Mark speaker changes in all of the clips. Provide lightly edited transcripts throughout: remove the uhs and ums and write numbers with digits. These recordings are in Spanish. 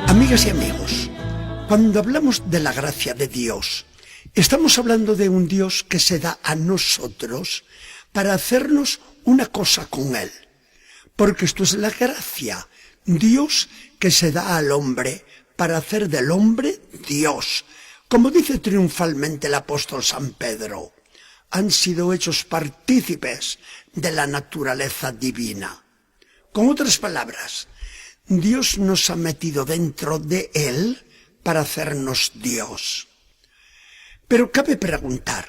Speaker 1: Amigas y amigos, cuando hablamos de la gracia de Dios, estamos hablando de un Dios que se da a nosotros para hacernos una cosa con Él. Porque esto es la gracia, Dios que se da al hombre para hacer del hombre Dios. Como dice triunfalmente el apóstol San Pedro, han sido hechos partícipes de la naturaleza divina. Con otras palabras, Dios nos ha metido dentro de Él para hacernos Dios. Pero cabe preguntar,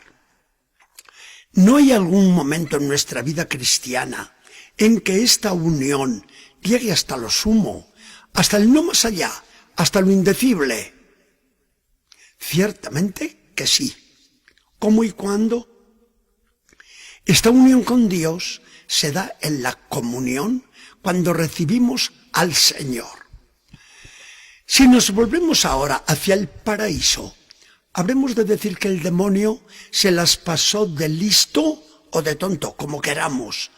Speaker 1: ¿no hay algún momento en nuestra vida cristiana en que esta unión llegue hasta lo sumo, hasta el no más allá, hasta lo indecible? Ciertamente que sí. ¿Cómo y cuándo? Esta unión con Dios se da en la comunión cuando recibimos al Señor. Si nos volvemos ahora hacia el paraíso, habremos de decir que el demonio se las pasó de listo o de tonto, como queramos,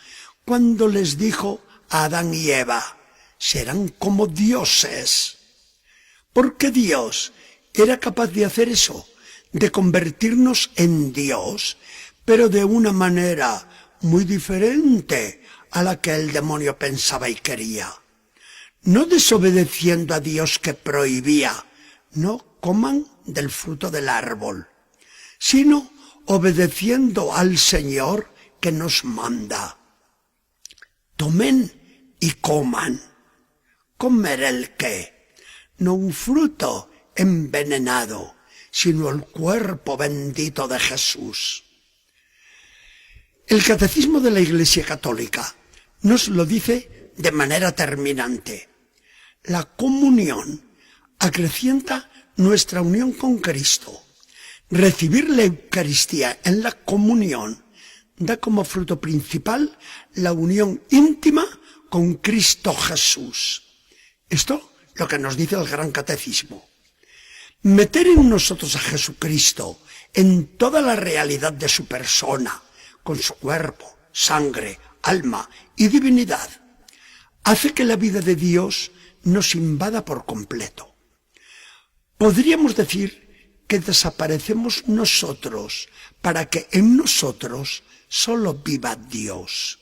Speaker 1: cuando les dijo a Adán y Eva, serán como dioses. Porque Dios era capaz de hacer eso, de convertirnos en Dios, pero de una manera muy diferente a la que el demonio pensaba y quería. No desobedeciendo a Dios que prohibía, no coman del fruto del árbol, sino obedeciendo al Señor que nos manda. Tomen y coman. ¿Comer el qué? No un fruto envenenado, sino el cuerpo bendito de Jesús. El Catecismo de la Iglesia Católica nos lo dice de manera terminante. La comunión acrecienta nuestra unión con Cristo. Recibir la Eucaristía en la comunión da como fruto principal la unión íntima con Cristo Jesús. Esto es lo que nos dice el Gran Catecismo. Meter en nosotros a Jesucristo en toda la realidad de su persona, con su cuerpo, sangre, alma y divinidad, hace que la vida de Dios nos invada por completo. Podríamos decir que desaparecemos nosotros para que en nosotros solo viva Dios.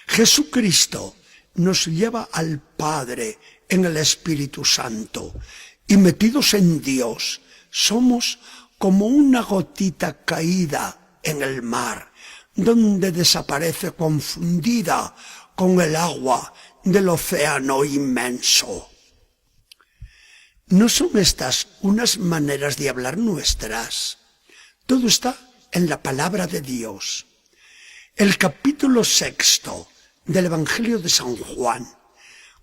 Speaker 1: Jesucristo nos lleva al Padre en el Espíritu Santo y metidos en Dios somos como una gotita caída en el mar, donde desaparece confundida con el agua del océano inmenso. ¿No son estas unas maneras de hablar nuestras? Todo está en la palabra de Dios. El capítulo 6 del Evangelio de San Juan,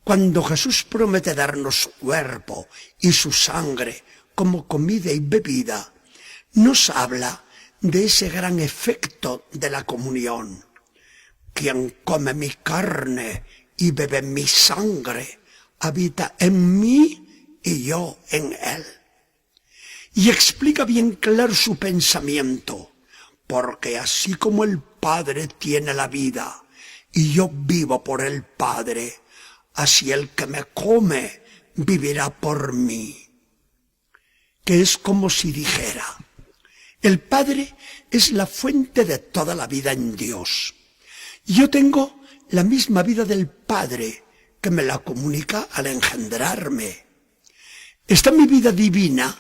Speaker 1: cuando Jesús promete darnos su cuerpo y su sangre como comida y bebida, nos habla de ese gran efecto de la comunión. Quien come mi carne y bebe mi sangre, habita en mí y yo en él. Y explica bien claro su pensamiento, porque así como el Padre tiene la vida y yo vivo por el Padre, así el que me come vivirá por mí. Que es como si dijera, el Padre es la fuente de toda la vida en Dios. Yo tengo la misma vida del Padre, que me la comunica al engendrarme. Esta mi vida divina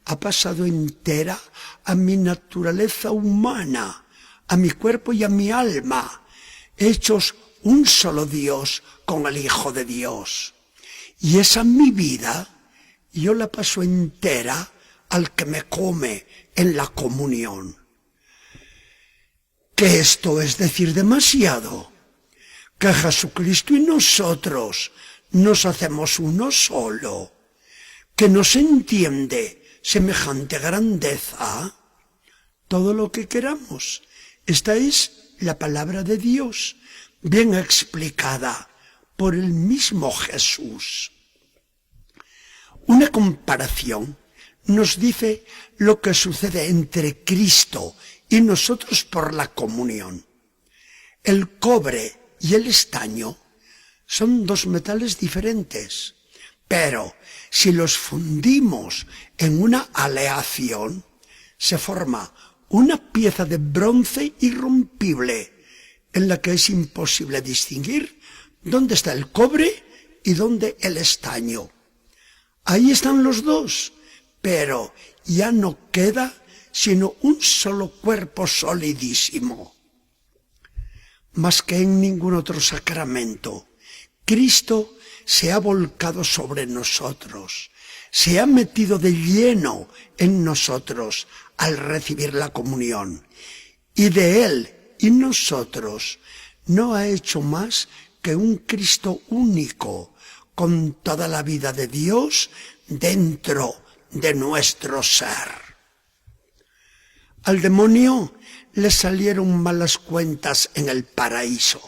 Speaker 1: ha pasado entera a mi naturaleza humana, a mi cuerpo y a mi alma, hechos un solo Dios con el Hijo de Dios. Y esa mi vida, yo la paso entera al que me come en la comunión. Que esto es decir demasiado, que Jesucristo y nosotros nos hacemos uno solo, que no se entiende semejante grandeza. Todo lo que queramos. Esta es la palabra de Dios, bien explicada por el mismo Jesús. Una comparación nos dice lo que sucede entre Cristo y nosotros por la comunión. El cobre y el estaño son dos metales diferentes, Pero si los fundimos en una aleación, se forma una pieza de bronce irrompible en la que es imposible distinguir dónde está el cobre y dónde el estaño. Ahí están los dos, pero ya no queda sino un solo cuerpo solidísimo. Más que en ningún otro sacramento, Cristo se ha volcado sobre nosotros, se ha metido de lleno en nosotros al recibir la comunión, y de Él y nosotros no ha hecho más que un Cristo único, con toda la vida de Dios dentro de nuestro ser. Al demonio le salieron malas cuentas en el paraíso.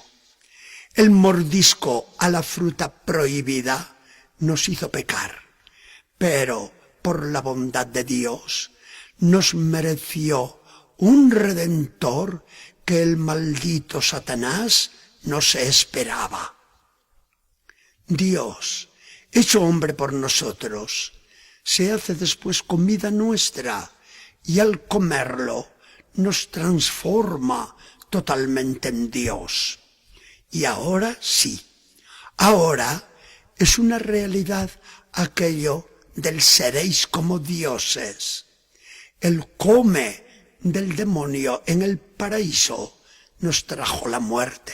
Speaker 1: El mordisco a la fruta prohibida nos hizo pecar, pero por la bondad de Dios nos mereció un redentor que el maldito Satanás no se esperaba. Dios, hecho hombre por nosotros, se hace después comida nuestra y al comerlo nos transforma totalmente en Dios. Y ahora sí, ahora es una realidad aquello del seréis como dioses. El come del demonio en el paraíso nos trajo la muerte.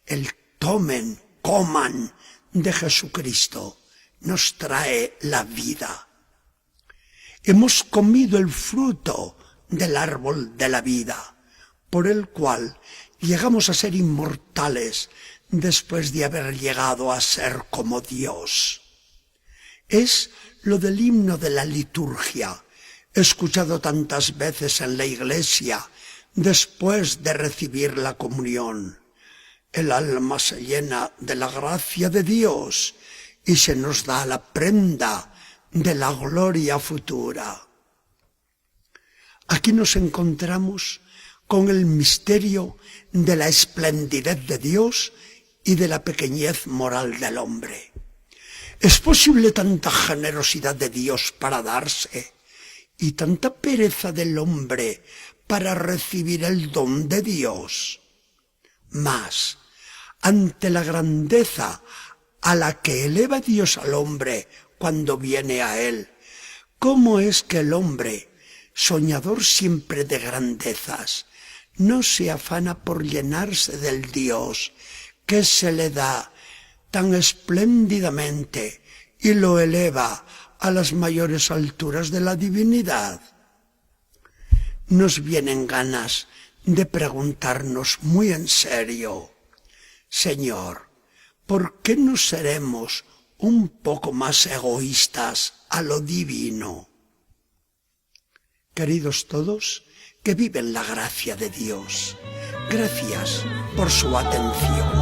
Speaker 1: El tomen, coman de Jesucristo nos trae la vida. Hemos comido el fruto del árbol de la vida, por el cual llegamos a ser inmortales después de haber llegado a ser como Dios. Es lo del himno de la liturgia, escuchado tantas veces en la iglesia después de recibir la comunión. El alma se llena de la gracia de Dios y se nos da la prenda de la gloria futura. Aquí nos encontramos con el misterio de la esplendidez de Dios y de la pequeñez moral del hombre. ¿Es posible tanta generosidad de Dios para darse y tanta pereza del hombre para recibir el don de Dios? Mas, ante la grandeza a la que eleva Dios al hombre cuando viene a él, ¿cómo es que el hombre, soñador siempre de grandezas, no se afana por llenarse del Dios que se le da tan espléndidamente y lo eleva a las mayores alturas de la divinidad? Nos vienen ganas de preguntarnos muy en serio: Señor, ¿por qué no seremos un poco más egoístas a lo divino? Queridos todos, que viven la gracia de Dios. Gracias por su atención.